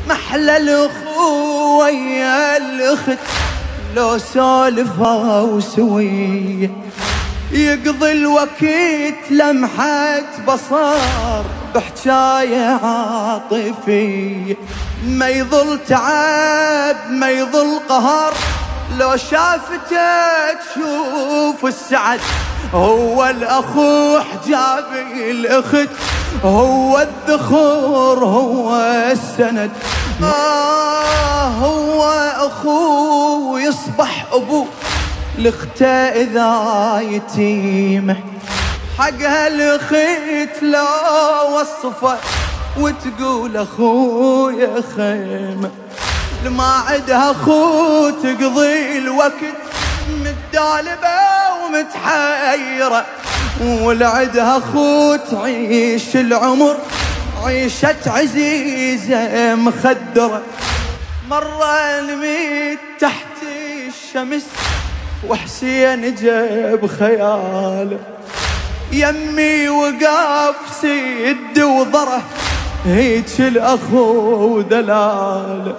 محلى الأخوة ويا الأخت لو سولفة وسوية، يقضي الوقت لمحة بصر بحجاية عاطفية، ما يظل تعب ما يظل قهر لو شافته تشوف السعد. هو الأخو حجابي الأخت، هو الذخور هو السند. هو أخو يصبح أبو لأخته إذا يتيمة، حقها الأخت لا وصفه وتقول أخويا خيمة. ما عدها أخو تقضي الوقت متدالبة ومتحيرة، والعدها أخو تعيش العمر عيشة عزيزة مخدرة. مرة نميت تحت الشمس وحسين جاب خياله، يمي وقف سيد وضره هيج الأخو دلاله.